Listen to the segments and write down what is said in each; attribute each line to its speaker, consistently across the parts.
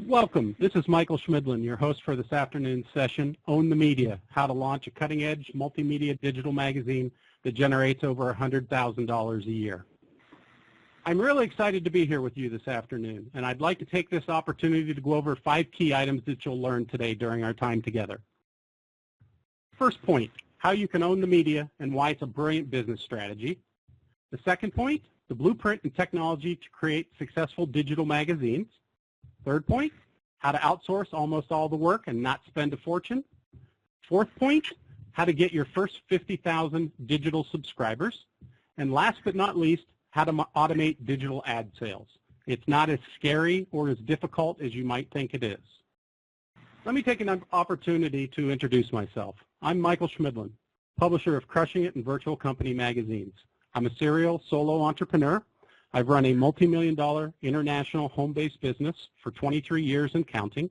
Speaker 1: Welcome. This is Michael Schmidlin, your host for this afternoon's session, Own the Media, how to launch a cutting-edge multimedia digital magazine that generates over $100,000 a year. I'm really excited to be here with you this afternoon, and I'd like to take this opportunity to go over 5 key items that you'll learn today during our time together. First point, how you can own the media and why it's a brilliant business strategy. The second point, the blueprint and technology to create successful digital magazines. Third point, how to outsource almost all the work and not spend a fortune. Fourth point, how to get your first 50,000 digital subscribers. And last but not least, how to automate digital ad sales. It's not as scary or as difficult as you might think it is. Let me take an opportunity to introduce myself. I'm Michael Schmidlin, publisher of Crushing It and Virtual Company magazines. I'm a serial solo entrepreneur. I've run a multi-million-dollar international home-based business for 23 years and counting.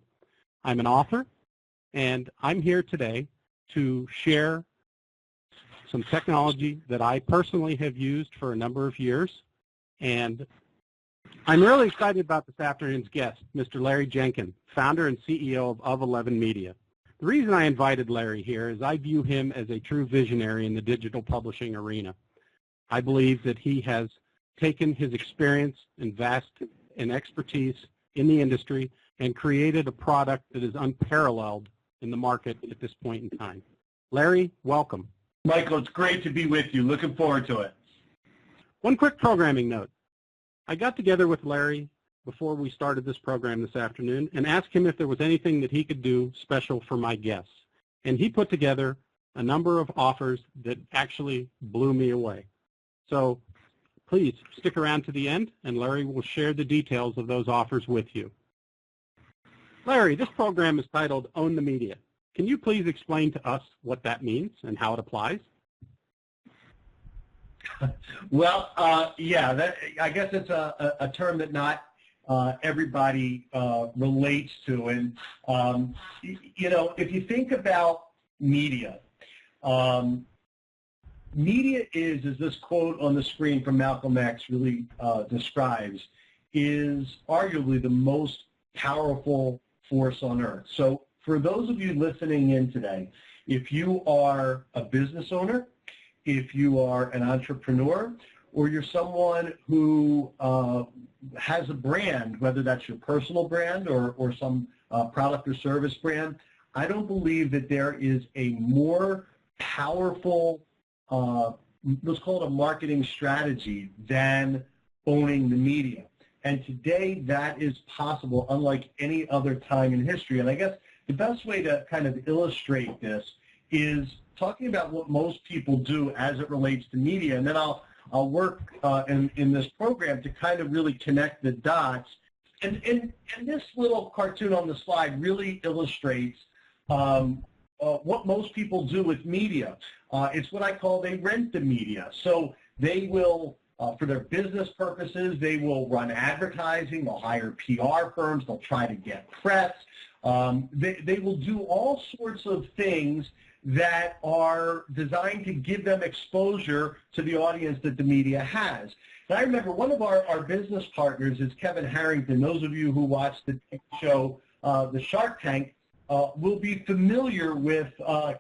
Speaker 1: I'm an author, and I'm here today to share some technology that I personally have used for a number of years. And I'm really excited about this afternoon's guest, Mr. Larry Jenkin, founder and CEO of 11 Media. The reason I invited Larry here is I view him as a true visionary in the digital publishing arena. I believe that he has taken his experience and expertise in the industry and created a product that is unparalleled in the market at this point in time. Larry, welcome.
Speaker 2: Michael, it's great to be with you. Looking forward to it.
Speaker 1: One quick programming note. I got together with Larry before we started this program this afternoon and asked him if there was anything that he could do special for my guests. And he put together a number of offers that actually blew me away. So please stick around to the end, and Larry will share the details of those offers with you. Larry, this program is titled Own the Media. Can you please explain to us what that means and how it applies?
Speaker 2: Well, yeah, I guess it's a term that not everybody relates to. And, you know, if you think about media, media is, as this quote on the screen from Malcolm X really describes, is arguably the most powerful force on earth. So for those of you listening in today, if you are a business owner, if you are an entrepreneur, or you're someone who has a brand, whether that's your personal brand or some product or service brand, I don't believe that there is a more powerful let's call it a marketing strategy than owning the media. And today that is possible unlike any other time in history. And I guess the best way to kind of illustrate this is talking about what most people do as it relates to media. And then I'll work in this program to kind of really connect the dots. And this little cartoon on the slide really illustrates what most people do with media. It's what I call they rent the media. So they will, for their business purposes, they will run advertising, they'll hire PR firms, they'll try to get press. They will do all sorts of things that are designed to give them exposure to the audience that the media has. And I remember one of our business partners is Kevin Harrington. Those of you who watch the show, The Shark Tank, will be familiar with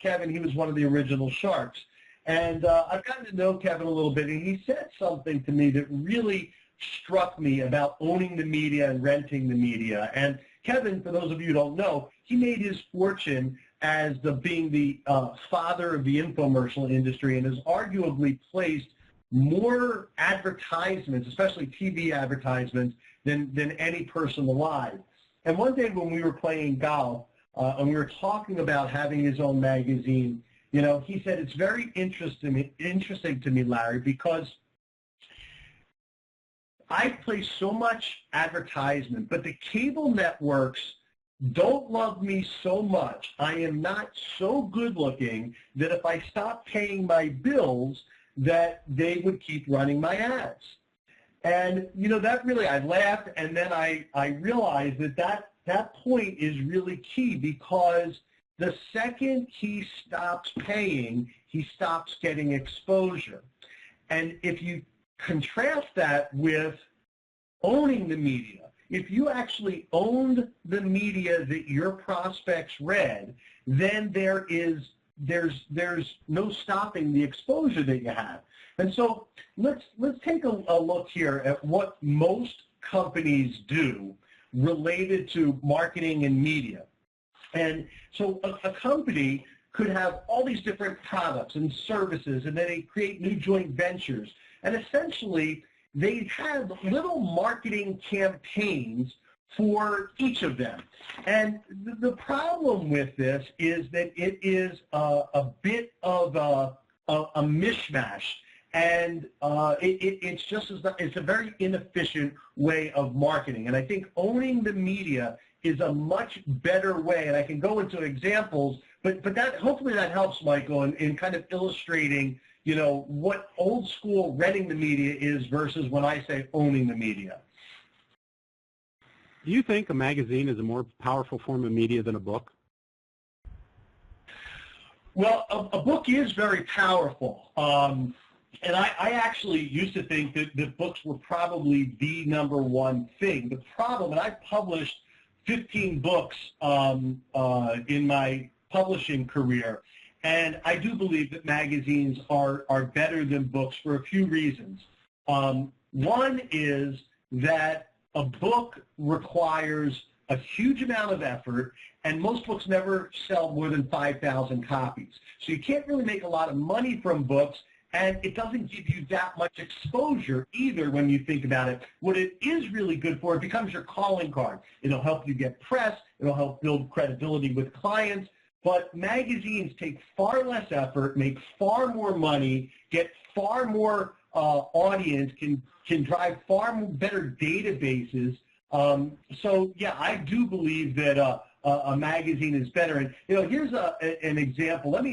Speaker 2: Kevin. He was one of the original Sharks. And I've gotten to know Kevin a little bit, and he said something to me that really struck me about owning the media and renting the media. And Kevin, for those of you who don't know, he made his fortune as being the father of the infomercial industry and has arguably placed more advertisements, especially TV advertisements, than any person alive. And one day when we were playing golf, and we were talking about having his own magazine, you know, he said, it's very interesting to me, Larry, because I place so much advertisement, but the cable networks don't love me so much. I am not so good looking that if I stop paying my bills, that they would keep running my ads. And, you know, that really, I laughed, and then I realized that point is really key, because the second he stops paying, he stops getting exposure. And if you contrast that with owning the media, if you actually owned the media that your prospects read, then there's no stopping the exposure that you have. And so let's take a look here at what most companies do related to marketing and media. And so a company could have all these different products and services, and then they create new joint ventures. And essentially, they have little marketing campaigns for each of them. And the problem with this is that it is a bit of a mishmash. And it's a very inefficient way of marketing. And I think owning the media is a much better way. And I can go into examples, but that hopefully that helps, Michael, in kind of illustrating, you know, what old school renting the media is versus when I say owning the media.
Speaker 1: Do you think a magazine is a more powerful form of media than a book?
Speaker 2: Well, a book is very powerful. And I actually used to think that books were probably the number one thing. The problem, and I published 15 books in my publishing career, and I do believe that magazines are better than books for a few reasons. One is that a book requires a huge amount of effort, and most books never sell more than 5,000 copies. So you can't really make a lot of money from books, and it doesn't give you that much exposure either when you think about it. What it is really good for, it becomes your calling card. It'll help you get press. It'll help build credibility with clients. But magazines take far less effort, make far more money, get far more audience, can drive far more better databases. So, yeah, I do believe that a magazine is better. And, you know, here's an example. Let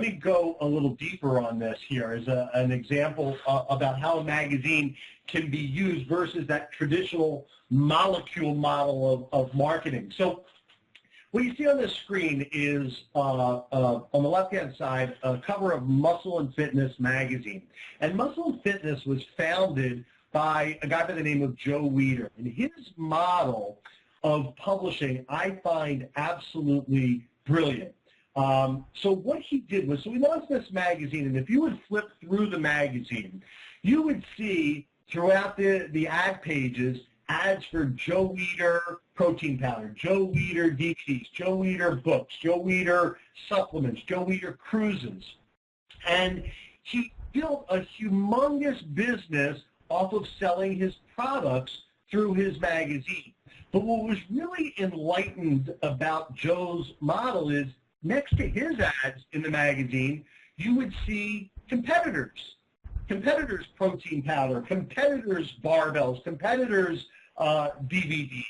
Speaker 2: me go a little deeper on this here as an example about how a magazine can be used versus that traditional molecule model of marketing. So what you see on the screen is, on the left-hand side, a cover of Muscle and Fitness magazine. And Muscle and Fitness was founded by a guy by the name of Joe Weider. And his model of publishing I find absolutely brilliant. So what he did was, so he launched this magazine, and if you would flip through the magazine, you would see throughout the ad pages ads for Joe Weider protein powder, Joe Weider DVDs, Joe Weider books, Joe Weider supplements, Joe Weider cruises. And he built a humongous business off of selling his products through his magazine. But what was really enlightened about Joe's model is next to his ads in the magazine, you would see competitors. Competitors' protein powder, competitors' barbells, competitors' DVDs.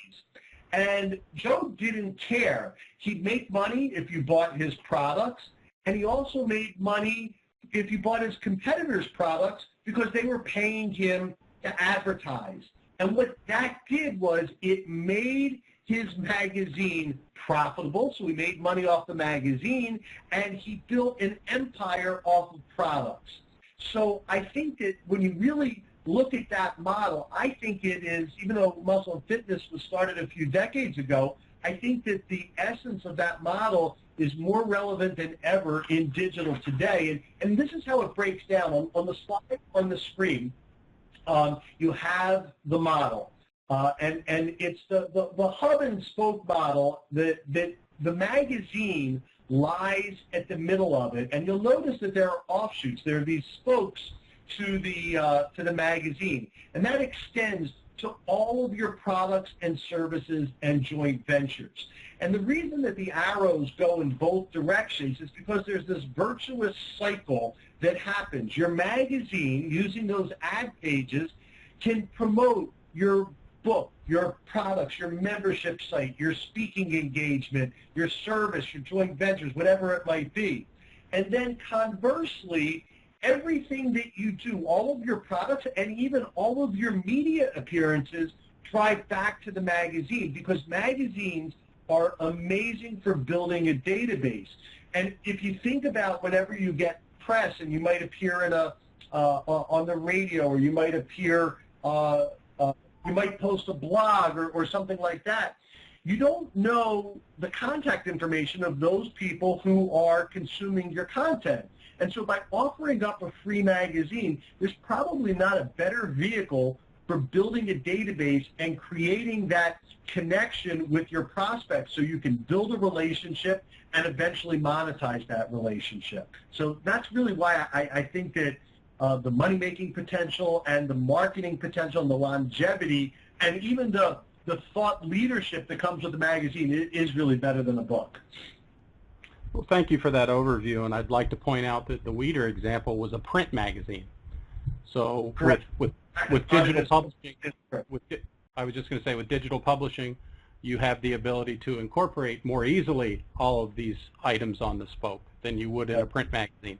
Speaker 2: And Joe didn't care. He'd make money if you bought his products, and he also made money if you bought his competitors' products because they were paying him to advertise. And what that did was it made his magazine profitable, so he made money off the magazine, and he built an empire off of products. So I think that when you really look at that model, I think it is, even though Muscle and Fitness was started a few decades ago, I think that the essence of that model is more relevant than ever in digital today. And this is how it breaks down. On the slide on the screen, you have the model. And it's the hub and spoke model that the magazine lies at the middle of it. And you'll notice that there are offshoots. There are these spokes to the magazine. And that extends to all of your products and services and joint ventures. And the reason that the arrows go in both directions is because there's this virtuous cycle that happens. Your magazine, using those ad pages, can promote your book, your products, your membership site, your speaking engagement, your service, your joint ventures, whatever it might be. And then conversely, everything that you do, all of your products and even all of your media appearances drive back to the magazine because magazines are amazing for building a database. And if you think about whenever you get press and you might appear in on the radio or you might appear you might post a blog or something like that. You don't know the contact information of those people who are consuming your content. And so by offering up a free magazine, there's probably not a better vehicle for building a database and creating that connection with your prospects so you can build a relationship and eventually monetize that relationship. So that's really why I think that the money-making potential and the marketing potential and the longevity and even the thought leadership that comes with the magazine is really better than a book.
Speaker 1: Well, thank you for that overview, and I'd like to point out that the Weeder example was a print magazine. So with digital publishing, I was just going to say with digital publishing, you have the ability to incorporate more easily all of these items on the spoke than you would in a print magazine.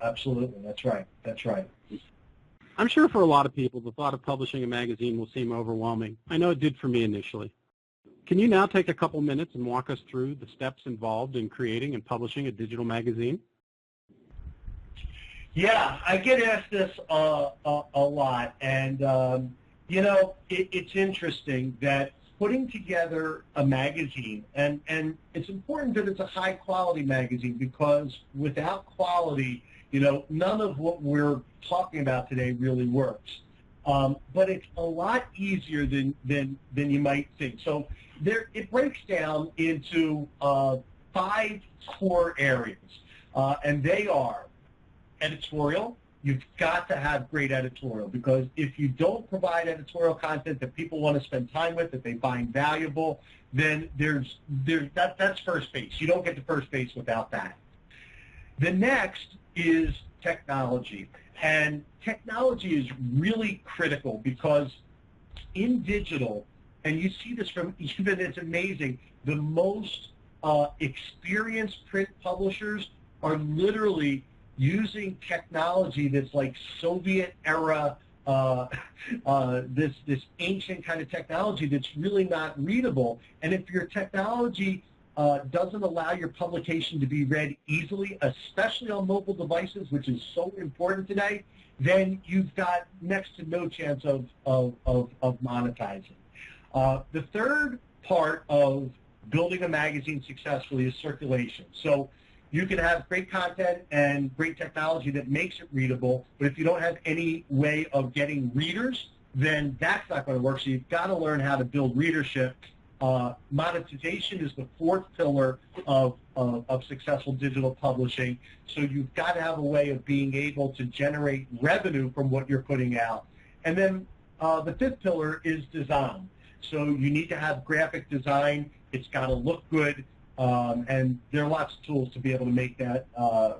Speaker 2: Absolutely, that's right. That's right.
Speaker 1: I'm sure for a lot of people, the thought of publishing a magazine will seem overwhelming. I know it did for me initially. Can you now take a couple minutes and walk us through the steps involved in creating and publishing a digital magazine?
Speaker 2: Yeah, I get asked this a lot, and you know, it's interesting that putting together a magazine, and it's important that it's a high-quality magazine because without quality, you know, none of what we're talking about today really works. But it's a lot easier than you might think. So it breaks down into 5 core areas, and they are editorial. You've got to have great editorial because if you don't provide editorial content that people want to spend time with, that they find valuable, then that's first base. You don't get to first base without that. The next is technology. And technology is really critical because in digital, and you see this from even, it's amazing, the most experienced print publishers are literally using technology that's like Soviet era, this ancient kind of technology that's really not readable. And if your technology doesn't allow your publication to be read easily, especially on mobile devices, which is so important today, then you've got next to no chance of monetizing. The third part of building a magazine successfully is circulation. So you can have great content and great technology that makes it readable, but if you don't have any way of getting readers, then that's not going to work. So you've got to learn how to build readership. Monetization is the 4th pillar of successful digital publishing. So you've got to have a way of being able to generate revenue from what you're putting out. And then the 5th pillar is design. So you need to have graphic design. It's got to look good. And there are lots of tools to be able to make that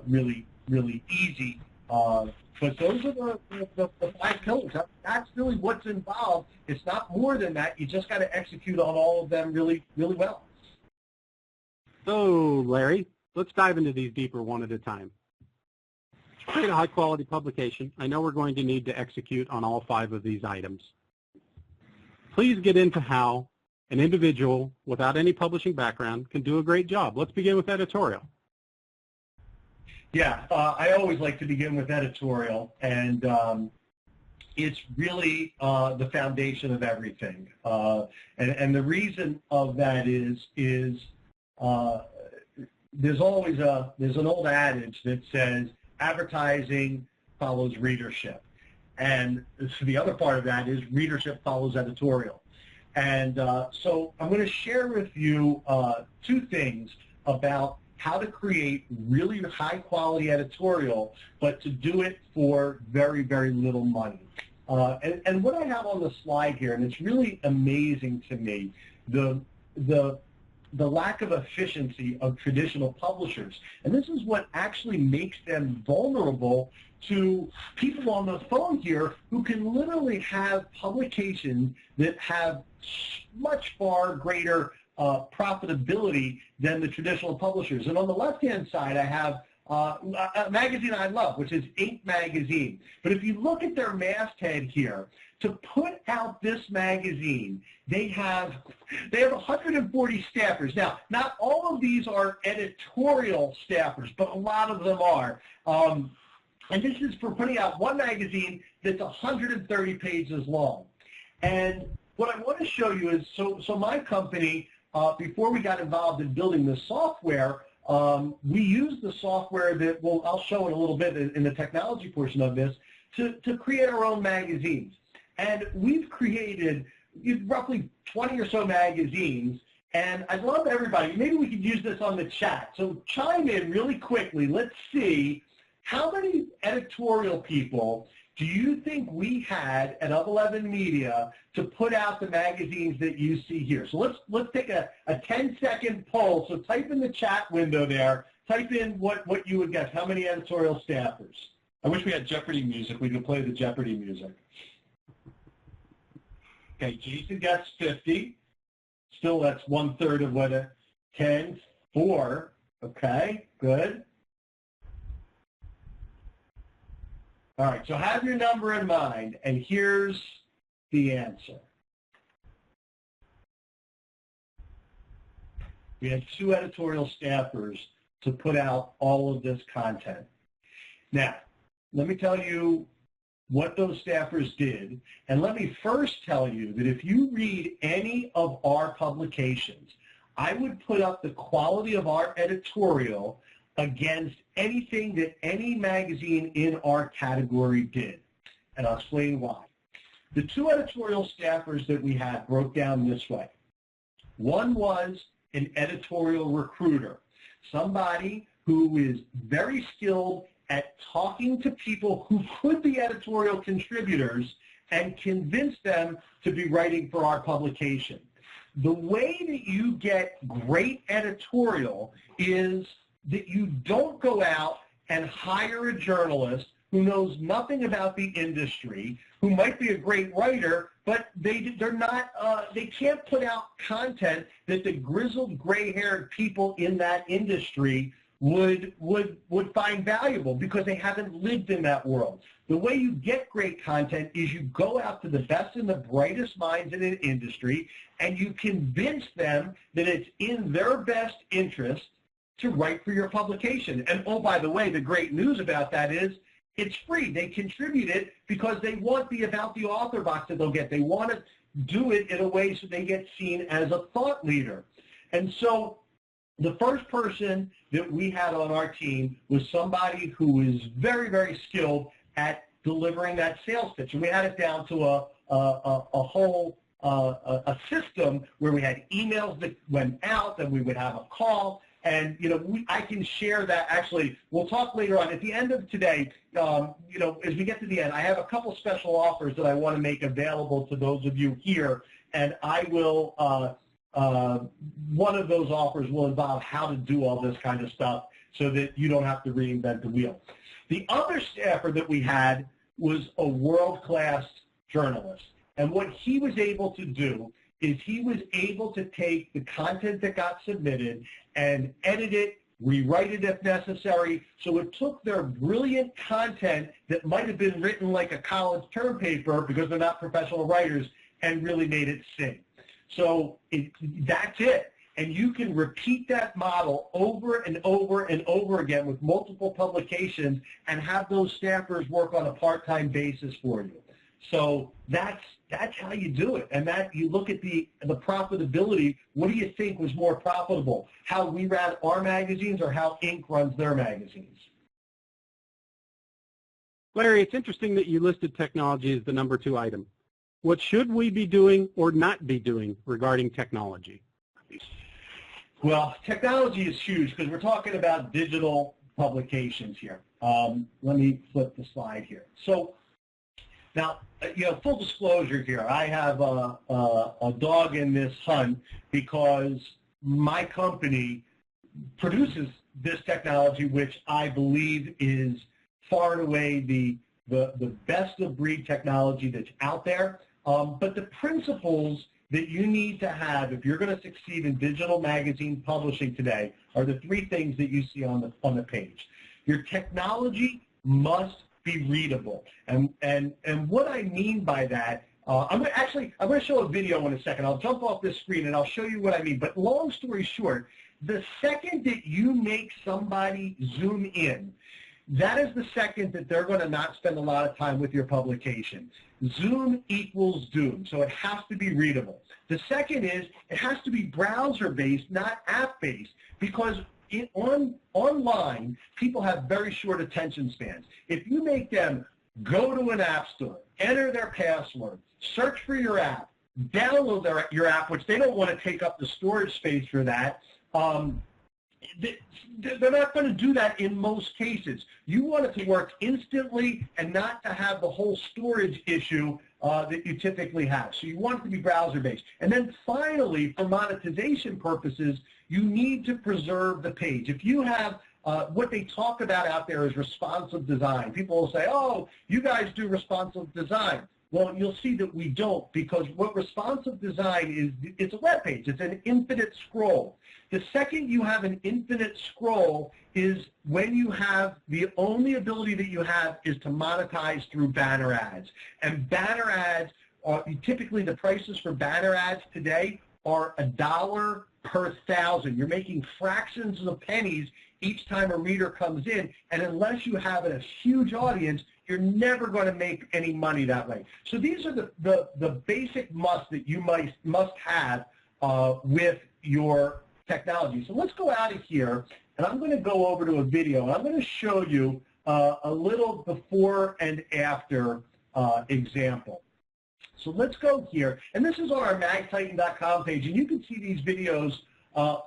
Speaker 2: really, really easy. But those are the 5 pillars. That's really what's involved. It's not more than that. You just got to execute on all of them really, really well.
Speaker 1: So, Larry, let's dive into these deeper one at a time. To create a high-quality publication, I know we're going to need to execute on all 5 of these items. Please get into how an individual without any publishing background can do a great job. Let's begin with editorial.
Speaker 2: Yeah, I always like to begin with editorial, and it's really the foundation of everything. And the reason of that is there's always there's an old adage that says advertising follows readership, and the other part of that is readership follows editorial. And so I'm going to share with you 2 things about how to create really high-quality editorial, but to do it for very, very little money. And what I have on the slide here, and it's really amazing to me, the lack of efficiency of traditional publishers. And this is what actually makes them vulnerable to people on the phone here who can literally have publications that have much far greater profitability than the traditional publishers. And on the left-hand side, I have a magazine I love, which is Inc. magazine. But if you look at their masthead here, to put out this magazine, they have 140 staffers. Now, not all of these are editorial staffers, but a lot of them are. And this is for putting out one magazine that's 130 pages long. And what I want to show you is, so my company, before we got involved in building the software, we used the software that, well, I'll show in a little bit in the technology portion of this, to create our own magazines. And we've created roughly 20 or so magazines, and I'd love everybody, maybe we could use this on the chat. So chime in really quickly. Let's see, how many editorial people do you think we had at Of 11 Media to put out the magazines that you see here? So let's take a 10-second poll. So type in the chat window there. Type in what you would guess. How many editorial staffers? I wish we had Jeopardy music. We could play the Jeopardy music. Okay, Jason gets 50. Still, that's 1/3 of what 10, 4. Okay, good. All right, so have your number in mind, and here's the answer. We had 2 editorial staffers to put out all of this content. Now, let me tell you what those staffers did, and let me first tell you that if you read any of our publications, I would put up the quality of our editorial against anything that any magazine in our category did. And I'll explain why. The 2 editorial staffers that we had broke down this way. One was an editorial recruiter, somebody who is very skilled at talking to people who could be editorial contributors and convince them to be writing for our publication. The way that you get great editorial is that you don't go out and hire a journalist who knows nothing about the industry, who might be a great writer, but they can't put out content that the grizzled, gray-haired people in that industry would find valuable because they haven't lived in that world. The way you get great content is you go out to the best and the brightest minds in an industry and you convince them that it's in their best interest to write for your publication. And oh, by the way, the great news about that is it's free. They contribute it because they want the About the Author box that they'll get. They want to do it in a way so they get seen as a thought leader. And so the first person that we had on our team was somebody who was very, very skilled at delivering that sales pitch. And we had it down to a whole system where we had emails that went out, and we would have a call. And, I can share that. Actually, we'll talk later on. At the end of today, as we get to the end, I have a couple special offers that I want to make available to those of you here. And I will, one of those offers will involve how to do all this kind of stuff so that you don't have to reinvent the wheel. The other staffer that we had was a world-class journalist. And what he was able to do is he was able to take the content that got submitted and edit it, rewrite it if necessary. So it took their brilliant content that might have been written like a college term paper because they're not professional writers and really made it sing. So that's it. And you can repeat that model over and over and over again with multiple publications and have those staffers work on a part-time basis for you. So that's how you do it. And that you look at the profitability. What do you think was more profitable? How we ran our magazines or how Inc. runs their magazines?
Speaker 1: Larry, it's interesting that you listed technology as the number 2 item. What should we be doing or not be doing regarding technology?
Speaker 2: Well, technology is huge because we're talking about digital publications here. Let me flip the slide here. So now, full disclosure here, I have a dog in this hunt because my company produces this technology, which I believe is far and away the best of breed technology that's out there. But the principles that you need to have if you're going to succeed in digital magazine publishing today are the 3 things that you see on the page. Your technology must be readable. And what I mean by that, I'm going to show a video in a second. I'll jump off this screen and I'll show you what I mean. But long story short, the second that you make somebody zoom in, that is the second that they're going to not spend a lot of time with your publication. Zoom equals doom, so it has to be readable. The second is it has to be browser-based, not app-based, because online, people have very short attention spans. If you make them go to an app store, enter their password, search for your app, download your app, which they don't want to take up the storage space for that, they're not going to do that in most cases. You want it to work instantly and not to have the whole storage issue that you typically have. So you want it to be browser-based. And then finally, for monetization purposes, you need to preserve the page. If you have what they talk about out there is responsive design. People will say, oh, you guys do responsive design. Well, you'll see that we don't, because what responsive design is, it's a web page. It's an infinite scroll. The second you have an infinite scroll is when you have the only ability that you have is to monetize through banner ads. And banner ads, typically the prices for banner ads today are $1 per 1,000. You're making fractions of pennies each time a reader comes in, and unless you have a huge audience, you're never going to make any money that way. So these are the basic musts that you must have with your technology. So let's go out of here, and I'm going to go over to a video, and I'm going to show you a little before and after example. So let's go here, and this is on our magtitan.com page, and you can see these videos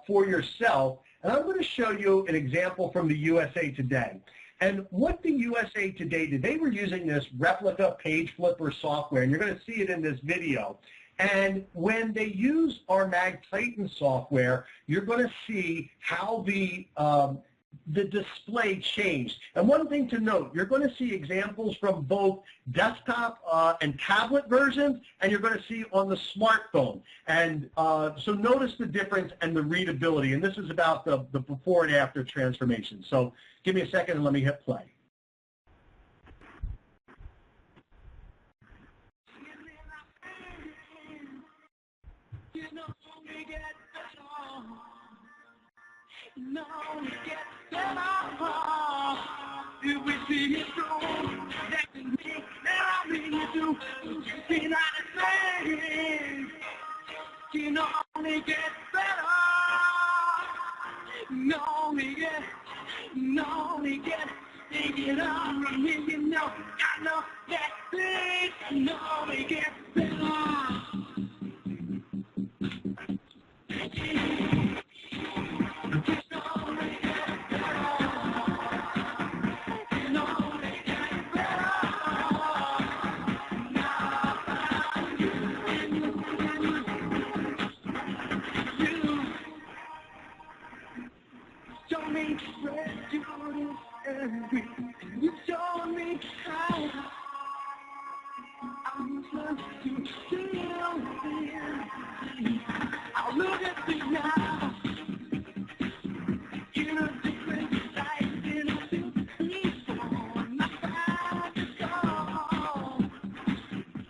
Speaker 2: for yourself. And I'm going to show you an example from the USA Today. And what the USA Today did, they were using this replica page flipper software, and you're going to see it in this video. And when they use our magtitan software, you're going to see how the display changed. And one thing to note, you're going to see examples from both desktop and tablet versions, and you're going to see on the smartphone. And so notice the difference and the readability. And this is about the before and after transformation. So give me a second and let me hit play. No, it gets better. If we see it through, that can make that I really do. You see not a thing. You know, it gets better. No, it gets take it on from me, you know. I know that thing. No, it gets better. You show me how I'm supposed to feel. I look at you now in a different light, in a different before my back is gone.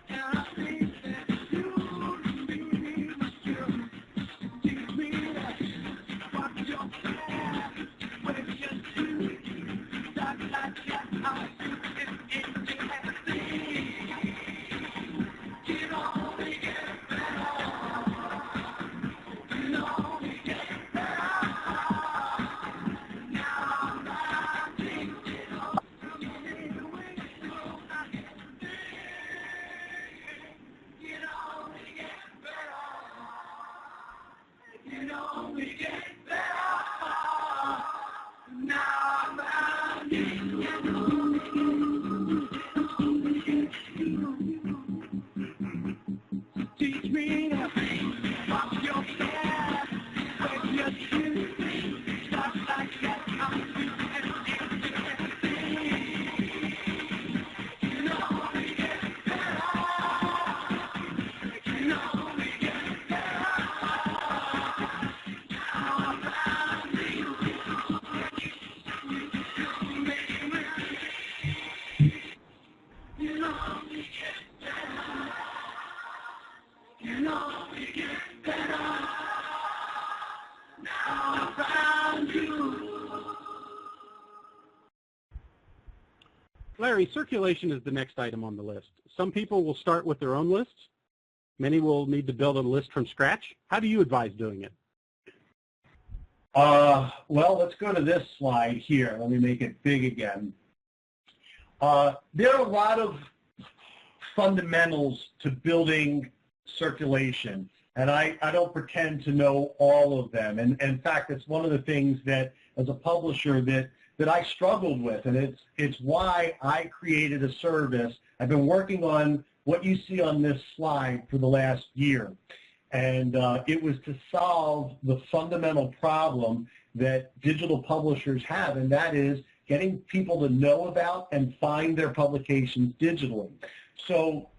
Speaker 2: And I think that you be my girl. Teach me that walk your path with your two.
Speaker 1: Larry, circulation is the next item on the list. Some people will start with their own lists. Many will need to build a list from scratch. How do you advise doing it?
Speaker 2: Well, let's go to this slide here. Let me make it big again. There are a lot of fundamentals to building circulation, and I don't pretend to know all of them. And in fact, it's one of the things that, as a publisher, that I struggled with, and it's why I created a service. I've been working on what you see on this slide for the last year, and it was to solve the fundamental problem that digital publishers have, and that is getting people to know about and find their publications digitally. So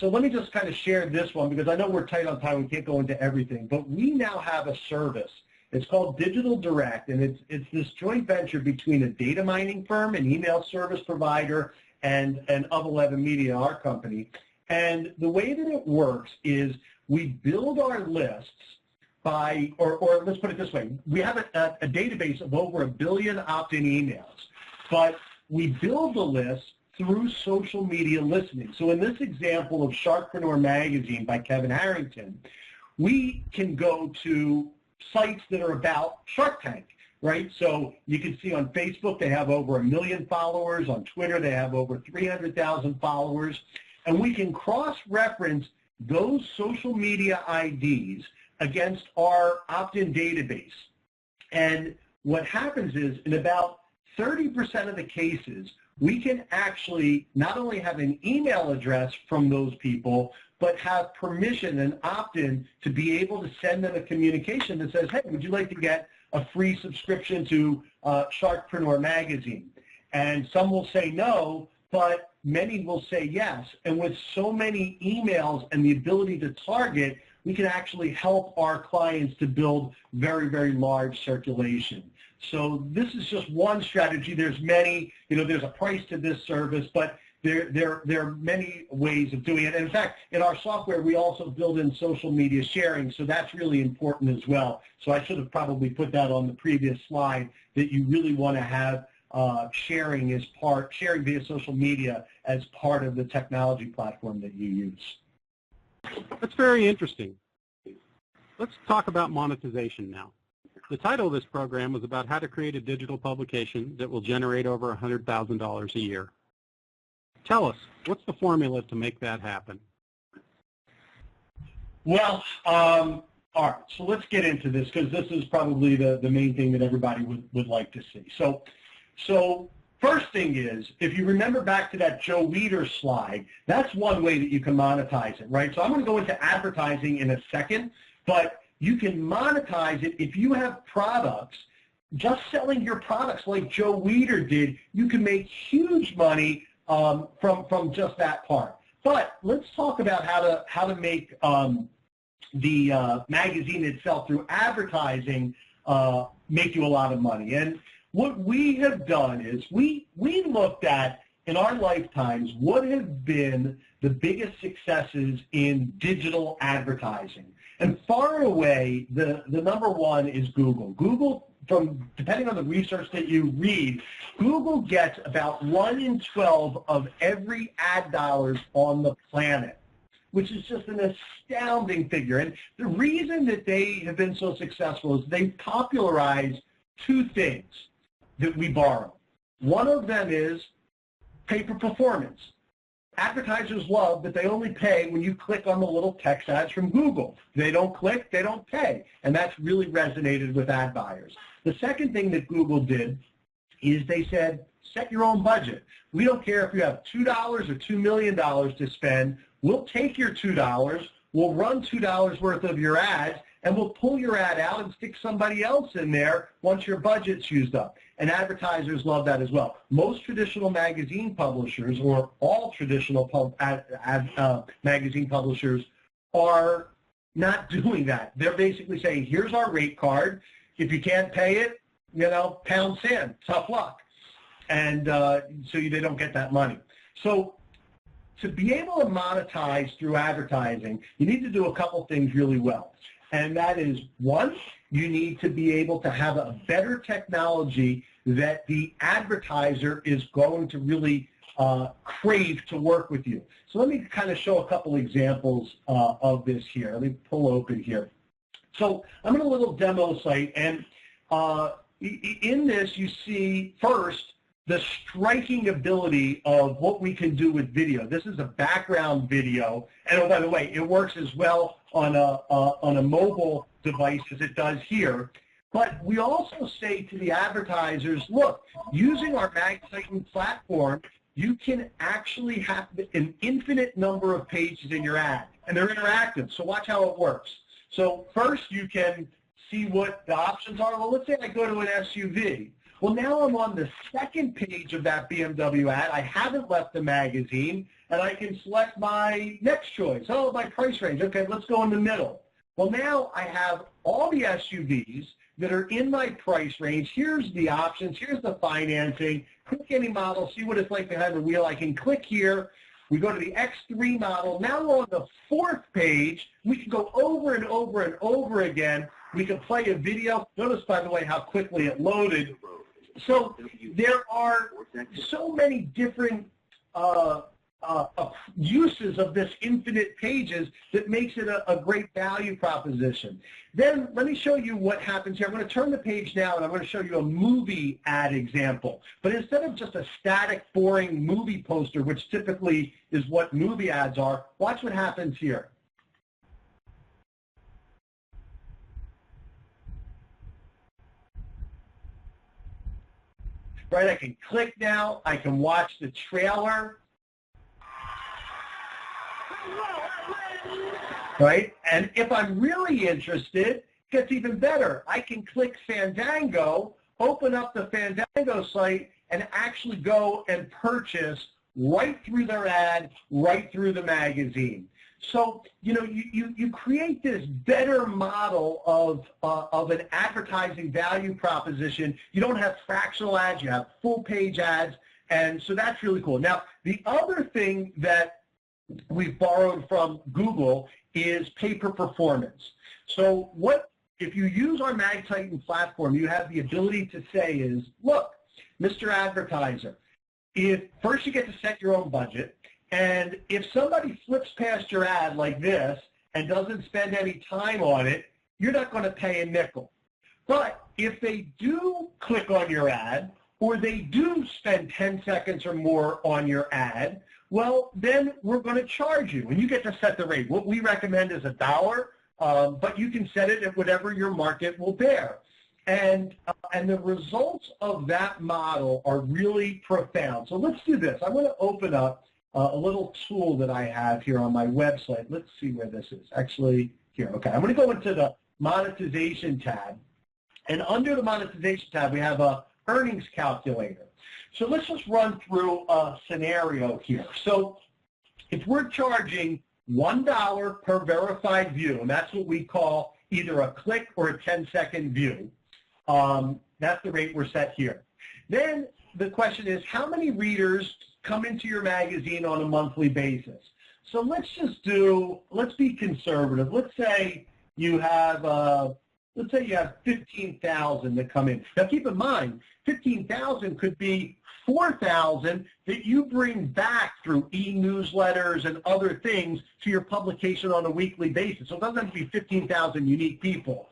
Speaker 2: let me just kind of share this one, because I know we're tight on time, we can't go into everything, but we now have a service. It's called Digital Direct, and it's this joint venture between a data mining firm, an email service provider, and Of 11 Media, our company. And the way that it works is we build our lists by, or let's put it this way, we have a database of over 1 billion opt-in emails, but we build the list through social media listening. So in this example of Sharkpreneur Magazine by Kevin Harrington, we can go to sites that are about Shark Tank, right? So you can see on Facebook they have over 1 million followers. On Twitter they have over 300,000 followers. And we can cross-reference those social media IDs against our opt-in database. And what happens is, in about 30% of the cases, we can actually not only have an email address from those people, but have permission and opt-in to be able to send them a communication that says, hey, would you like to get a free subscription to Sharkpreneur Magazine? And some will say no, but many will say yes. And with so many emails and the ability to target, we can actually help our clients to build very, very large circulation. So this is just one strategy. There's many, there's a price to this service, but there are many ways of doing it. And in fact, in our software, we also build in social media sharing, so that's really important as well. So I should have probably put that on the previous slide, that you really want to have sharing via social media as part of the technology platform that you use.
Speaker 1: That's very interesting. Let's talk about monetization now. The title of this program was about how to create a digital publication that will generate over $100,000 a year. Tell us, what's the formula to make that happen?
Speaker 2: Well, all right, so let's get into this, because this is probably the main thing that everybody would like to see. So first thing is, if you remember back to that Joe Weider slide, that's one way that you can monetize it, right? So I'm going to go into advertising in a second, but you can monetize it if you have products. Just selling your products like Joe Weider did, you can make huge money from just that part. But let's talk about how to make the magazine itself through advertising make you a lot of money. And what we have done is we looked at, in our lifetimes, what have been the biggest successes in digital advertising. And far away, the number one is Google. Google, depending on the research that you read, Google gets about 1 in 12 of every ad dollars on the planet, which is just an astounding figure. And the reason that they have been so successful is they popularized two things that we borrow. One of them is pay for performance. Advertisers love that they only pay when you click on the little text ads from Google. If they don't click, they don't pay. And that's really resonated with ad buyers. The second thing that Google did is they said, set your own budget. We don't care if you have $2 or $2 million to spend. We'll take your $2, we'll run $2 worth of your ads, and we'll pull your ad out and stick somebody else in there once your budget's used up. And advertisers love that as well. Most traditional magazine publishers, or all traditional magazine publishers, are not doing that. They're basically saying, here's our rate card. If you can't pay it, pound sand, tough luck. And so they don't get that money. So to be able to monetize through advertising, you need to do a couple things really well. And that is, one, you need to be able to have a better technology that the advertiser is going to really crave to work with you. So let me kind of show a couple examples of this here. Let me pull open here. So I'm in a little demo site, and in this you see first the striking ability of what we can do with video. This is a background video, and oh, by the way, it works as well on a mobile device as it does here. But we also say to the advertisers, look, using our MagTitan platform, you can actually have an infinite number of pages in your ad, and they're interactive. So watch how it works. So first you can see what the options are. Well, let's say I go to an SUV. Well, now I'm on the second page of that BMW ad. I haven't left the magazine, and I can select my next choice. Oh, my price range. Okay, let's go in the middle. Well, now I have all the SUVs that are in my price range. Here's the options. Here's the financing. Click any model, see what it's like behind the wheel. I can click here. We go to the X3 model. Now we're on the fourth page. We can go over and over and over again. We can play a video. Notice, by the way, how quickly it loaded. So there are so many different uses of this infinite pages that makes it a great value proposition. Then let me show you what happens here. I'm going to turn the page now, and I'm going to show you a movie ad example. But instead of just a static, boring movie poster, which typically is what movie ads are, watch what happens here. Right, I can click now. I can watch the trailer. Right, and if I'm really interested, it gets even better. I can click Fandango, open up the Fandango site, and actually go and purchase right through their ad, right through the magazine. So, you know, you create this better model of an advertising value proposition. You don't have fractional ads, you have full-page ads, and so that's really cool. Now, the other thing that we've borrowed from Google is pay-per-performance. So what, if you use our MagTitan platform, you have the ability to say is, look, Mr. Advertiser, if first you get to set your own budget, and if somebody flips past your ad like this and doesn't spend any time on it, you're not going to pay a nickel. But if they do click on your ad, or they do spend 10 seconds or more on your ad, well, then we're going to charge you, and you get to set the rate. What we recommend is $1, but you can set it at whatever your market will bear. And the results of that model are really profound. So let's do this. I'm going to open up a little tool that I have here on my website. Let's see where this is. Actually, here. Okay, I'm going to go into the monetization tab. And under the monetization tab, we have a earnings calculator. So let's just run through a scenario here. So if we're charging $1 per verified view, and that's what we call either a click or a 10-second view, that's the rate we're set here. Then the question is, how many readers come into your magazine on a monthly basis? So let's be conservative. Let's say you have 15,000 that come in. Now keep in mind, 15,000 could be 4,000 that you bring back through e-newsletters and other things to your publication on a weekly basis. So it doesn't have to be 15,000 unique people.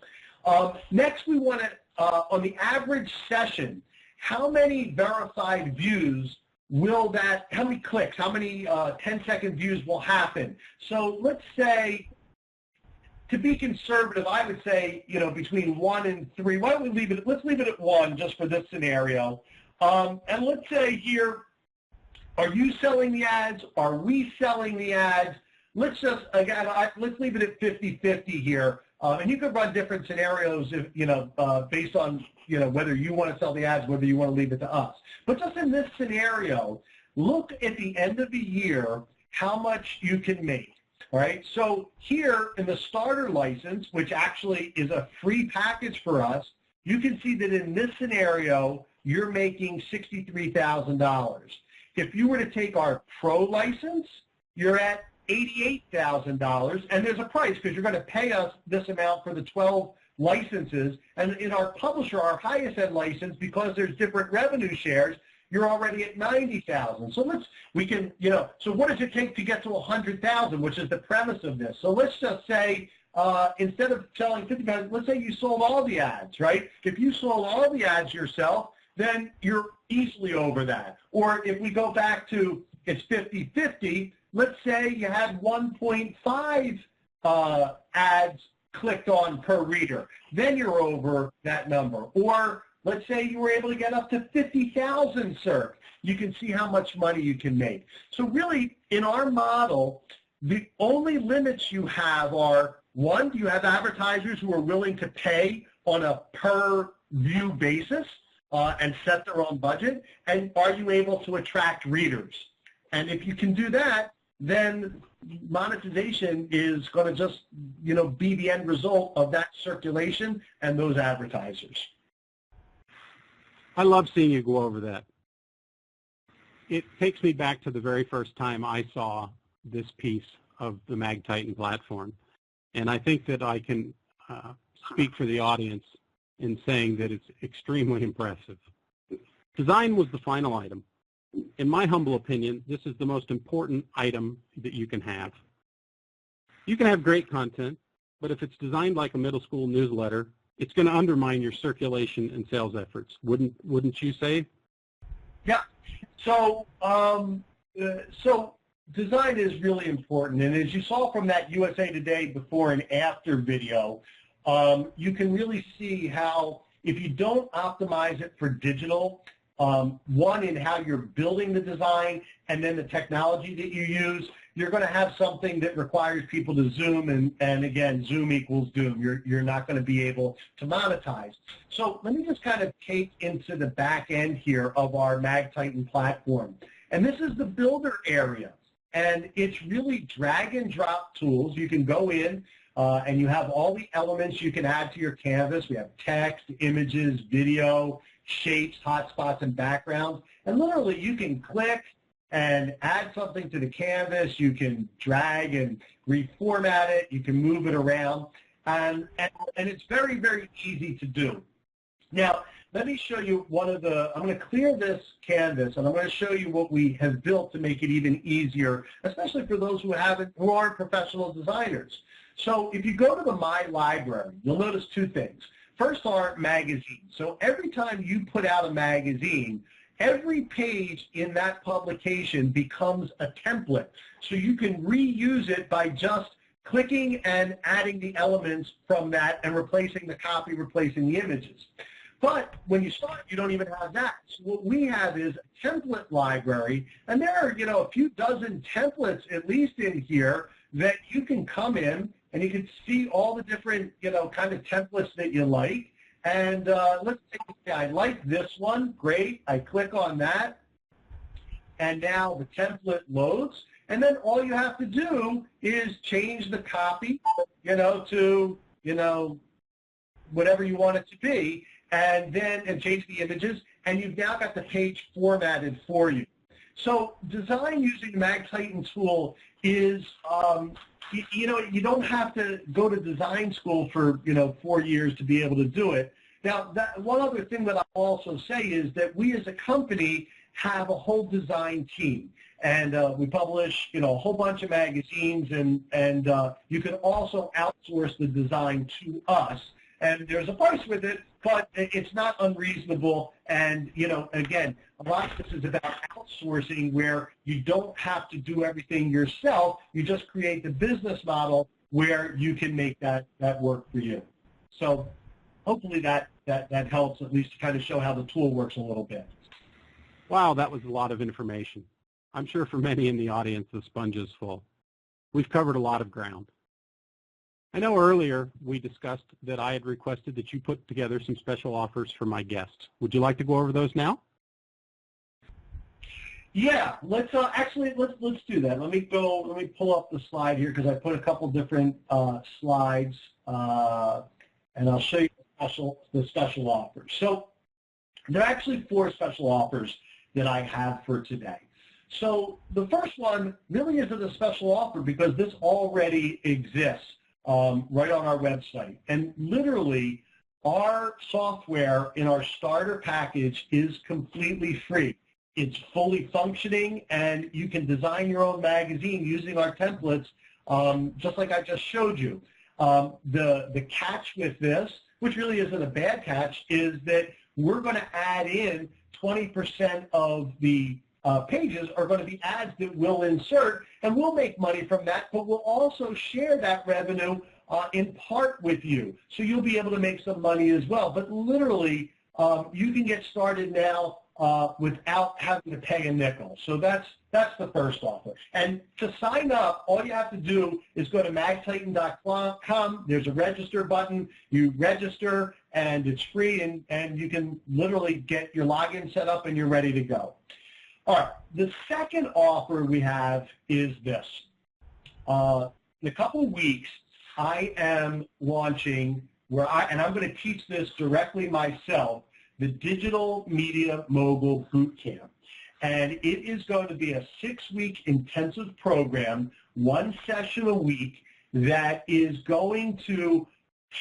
Speaker 2: Next, we want to, on the average session, how many verified views will that, how many clicks, how many 10-second views will happen? So let's say, to be conservative, I would say, you know, between 1 and 3. Why don't we leave it, let's leave it at 1 just for this scenario. And let's say here, are you selling the ads? Are we selling the ads? Let's just, again, let's leave it at 50-50 here. And you could run different scenarios, if, you know, based on, you know, whether you want to sell the ads, whether you want to leave it to us. But just in this scenario, look at the end of the year how much you can make. All right, so here in the starter license, which actually is a free package for us, you can see that in this scenario, you're making $63,000. If you were to take our pro license, you're at $88,000, and there's a price because you're going to pay us this amount for the 12 licenses, and in our publisher, our highest end license, because there's different revenue shares, you're already at 90,000. So so what does it take to get to 100,000, which is the premise of this? So let's just say, instead of selling 50,000, let's say you sold all the ads, right? If you sold all the ads yourself, then you're easily over that. Or if we go back to it's 50-50, let's say you had 1.5 ads clicked on per reader, then you're over that number. Or let's say you were able to get up to 50,000 SERP. You can see how much money you can make. So really, in our model, the only limits you have are, one, do you have advertisers who are willing to pay on a per view basis and set their own budget? And are you able to attract readers? And if you can do that, then monetization is going to just, be the end result of that circulation and those advertisers.
Speaker 1: I love seeing you go over that. It takes me back to the very first time I saw this piece of the MagTitan platform. And I think that I can speak for the audience in saying that it's extremely impressive. Design was the final item. In my humble opinion, this is the most important item that you can have. You can have great content, but if it's designed like a middle school newsletter, it's going to undermine your circulation and sales efforts. Wouldn't you say?
Speaker 2: Yeah. So design is really important, and as you saw from that USA Today before and after video, you can really see how if you don't optimize it for digital, one, in how you're building the design and then the technology that you use, you're going to have something that requires people to zoom, and again, zoom equals doom. You're not going to be able to monetize. So let me just kind of take into the back end here of our MagTitan platform. And this is the builder area. And it's really drag and drop tools. You can go in and you have all the elements you can add to your canvas. We have text, images, video, shapes, hotspots, and backgrounds. And literally you can click and add something to the canvas. You can drag and reformat it. You can move it around. And it's very, very easy to do. Now, let me show you I'm going to clear this canvas, and I'm going to show you what we have built to make it even easier, especially for those who aren't professional designers. So if you go to the My Library, you'll notice two things. First are magazines. So every time you put out a magazine, every page in that publication becomes a template. So you can reuse it by just clicking and adding the elements from that and replacing the copy, replacing the images. But when you start, you don't even have that. So what we have is a template library, and there are, a few dozen templates at least in here that you can come in and you can see all the different, kind of templates that you like. And let's take a look. I like this one. Great. I click on that, and now the template loads. And then all you have to do is change the copy, to, whatever you want it to be. And change the images, and you've now got the page formatted for you. So design using the MagTitan tool is, you don't have to go to design school for, 4 years to be able to do it. Now, one other thing that I'll also say is that we as a company have a whole design team. And we publish, a whole bunch of magazines, and you can also outsource the design to us. And there's a price with it, but it's not unreasonable. And, again, a lot of this is about outsourcing where you don't have to do everything yourself. You just create the business model where you can make that work for you. So hopefully that helps at least to kind of show how the tool works a little bit.
Speaker 1: Wow, that was a lot of information. I'm sure for many in the audience, the sponge is full. We've covered a lot of ground. I know earlier we discussed that I had requested that you put together some special offers for my guests. Would you like to go over those now?
Speaker 2: Yeah, let's do that. Let me pull up the slide here because I put a couple different slides, and I'll show you the special offers. So there are actually 4 special offers that I have for today. So the first one really isn't a special offer because this already exists right on our website. And literally, our software in our starter package is completely free. It's fully functioning, and you can design your own magazine using our templates, just like I just showed you. The catch with this, which really isn't a bad catch, is that we're going to add in 20% of the pages are going to be ads that we'll insert, and we'll make money from that, but we'll also share that revenue in part with you. So you'll be able to make some money as well. But literally, you can get started now without having to pay a nickel. So that's the first offer. And to sign up, all you have to do is go to magtitan.com. There's a register button. You register, and it's free, and you can literally get your login set up, and you're ready to go. All right, the second offer we have is this. In a couple of weeks, I am launching, and I'm going to teach this directly myself, the Digital Media Mogul Bootcamp. And it is going to be a 6-week intensive program, 1 session a week, that is going to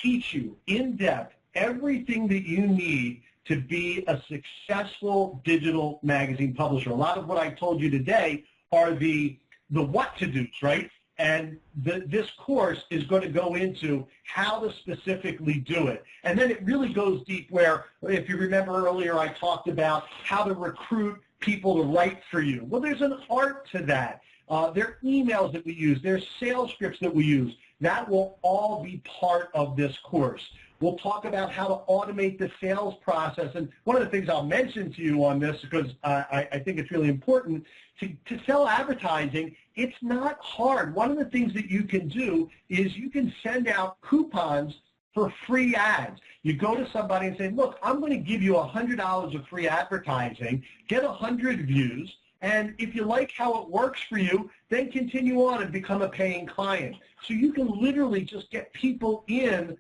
Speaker 2: teach you in depth everything that you need to be a successful digital magazine publisher. A lot of what I told you today are the what-to-dos, right? And this course is going to go into how to specifically do it. And then it really goes deep where, if you remember earlier, I talked about how to recruit people to write for you. Well, there's an art to that. There are emails that we use. There's sales scripts that we use. That will all be part of this course. We'll talk about how to automate the sales process. And one of the things I'll mention to you on this, because I think it's really important, to sell advertising, it's not hard. One of the things that you can do is you can send out coupons for free ads. You go to somebody and say, look, I'm going to give you $100 of free advertising, get 100 views, and if you like how it works for you, then continue on and become a paying client. So you can literally just get people in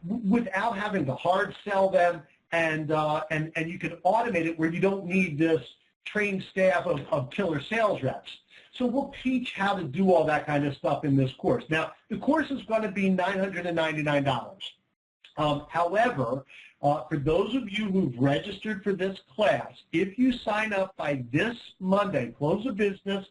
Speaker 2: without having to hard sell them, and you can automate it where you don't need this trained staff of killer sales reps. So we'll teach how to do all that kind of stuff in this course. Now, the course is going to be $999. However, for those of you who've registered for this class, if you sign up by this Monday, close of business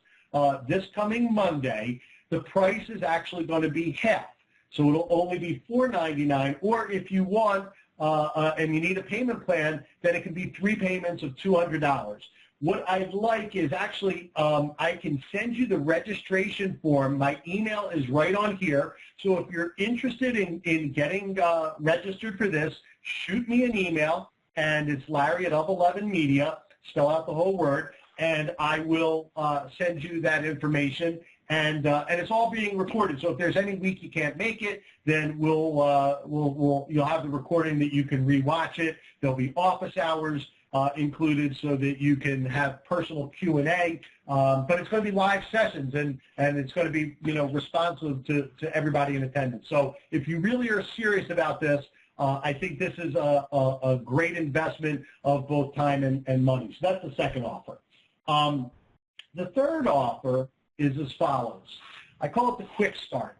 Speaker 2: this coming Monday, the price is actually going to be half. So it'll only be $499, or if you want and you need a payment plan, then it can be 3 payments of $200. What I'd like is actually I can send you the registration form. My email is right on here. So if you're interested in getting registered for this, shoot me an email, and it's Larry@Of11Media, spell out the whole word, and I will send you that information. And it's all being recorded. So if there's any week you can't make it, then you'll have the recording that you can rewatch it. There'll be office hours included so that you can have personal Q&A. But it's going to be live sessions, and it's going to be responsive to everybody in attendance. So if you really are serious about this, I think this is a great investment of both time and money. So that's the second offer. The third offer is as follows. I call it the quick start.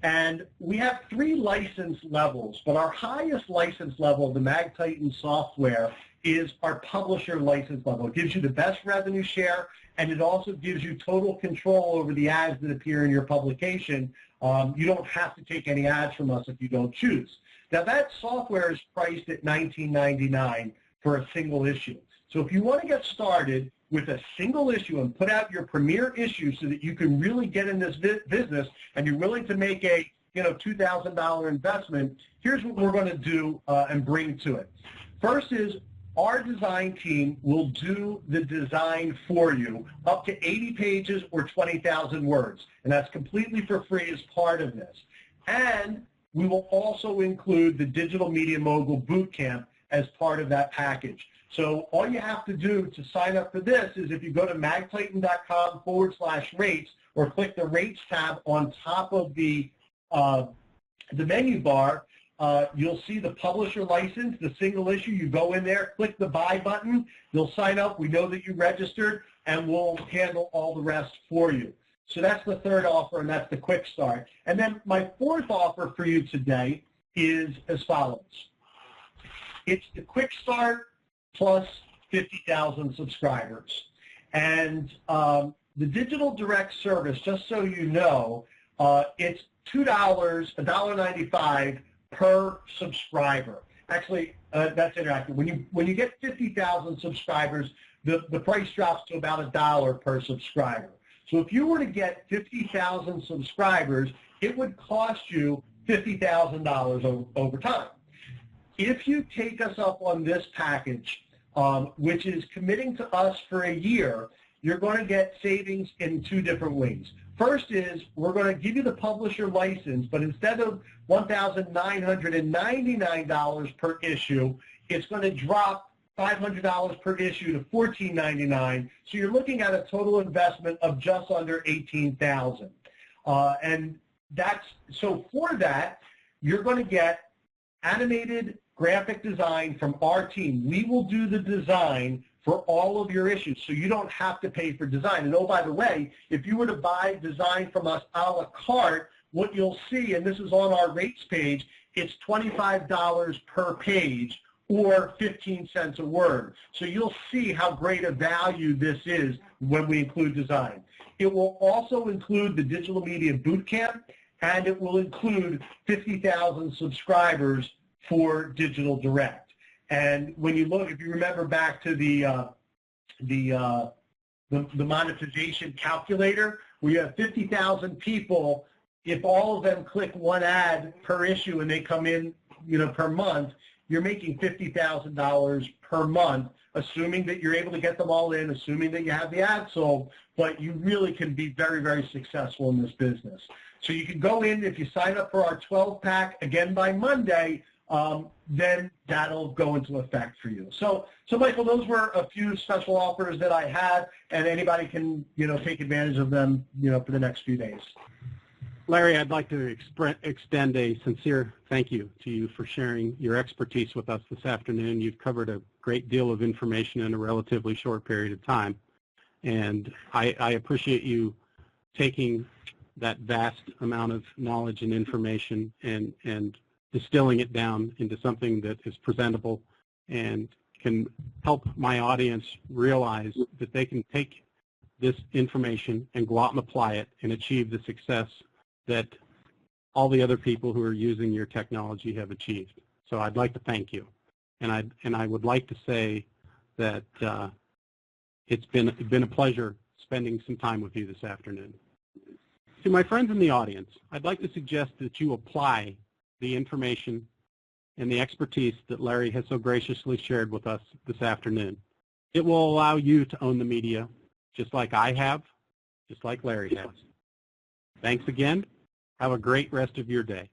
Speaker 2: And we have 3 license levels, but our highest license level of the MagTitan software is our publisher license level. It gives you the best revenue share, and it also gives you total control over the ads that appear in your publication. You don't have to take any ads from us if you don't choose. Now, that software is priced at $19.99 for a single issue. So if you want to get started with a single issue and put out your premier issue so that you can really get in this business and you're willing to make a $2,000 investment, here's what we're going to do and bring to it. First is our design team will do the design for you up to 80 pages or 20,000 words, and that's completely for free as part of this. And we will also include the Digital Media Mogul Bootcamp as part of that package. So all you have to do to sign up for this is if you go to magtitan.com/rates or click the rates tab on top of the menu bar, you'll see the publisher license, the single issue. You go in there, click the buy button. You'll sign up. We know that you registered, and we'll handle all the rest for you. So that's the third offer, and that's the quick start. And then my fourth offer for you today is as follows. It's the quick start plus 50,000 subscribers. And the digital direct service, just so you know, it's $2, $1.95 per subscriber. Actually, that's interactive. When you get 50,000 subscribers, the price drops to about $1 per subscriber. So if you were to get 50,000 subscribers, it would cost you $50,000 over time. If you take us up on this package, which is committing to us for a year, you're going to get savings in two different ways. First is we're going to give you the publisher license, but instead of $1,999 per issue, it's going to drop $500 per issue to $1,499. So you're looking at a total investment of just under $18,000. And so for that, you're going to get animated graphic design from our team. We will do the design for all of your issues, so you don't have to pay for design. And oh, by the way, if you were to buy design from us a la carte, what you'll see, and this is on our rates page, it's $25 per page or 15 cents a word. So you'll see how great a value this is when we include design. It will also include the Digital Media Bootcamp, and it will include 50,000 subscribers for Digital Direct. And when you look, if you remember back to the monetization calculator, where you have 50,000 people, if all of them click one ad per issue and they come in, per month, you're making $50,000 per month, assuming that you're able to get them all in, assuming that you have the ad sold, but you really can be very, very successful in this business. So you can go in, if you sign up for our 12-pack, again by Monday, then that'll go into effect for you. So Michael, those were a few special offers that I had, and anybody can, take advantage of them, for the next few days.
Speaker 1: Larry, I'd like to extend a sincere thank you to you for sharing your expertise with us this afternoon. You've covered a great deal of information in a relatively short period of time, and I appreciate you taking that vast amount of knowledge and information and distilling it down into something that is presentable and can help my audience realize that they can take this information and go out and apply it and achieve the success that all the other people who are using your technology have achieved. So I'd like to thank you. And I would like to say that it's been a pleasure spending some time with you this afternoon. To my friends in the audience, I'd like to suggest that you apply the information and the expertise that Larry has so graciously shared with us this afternoon. It will allow you to own the media just like I have, just like Larry has. Thanks again. Have a great rest of your day.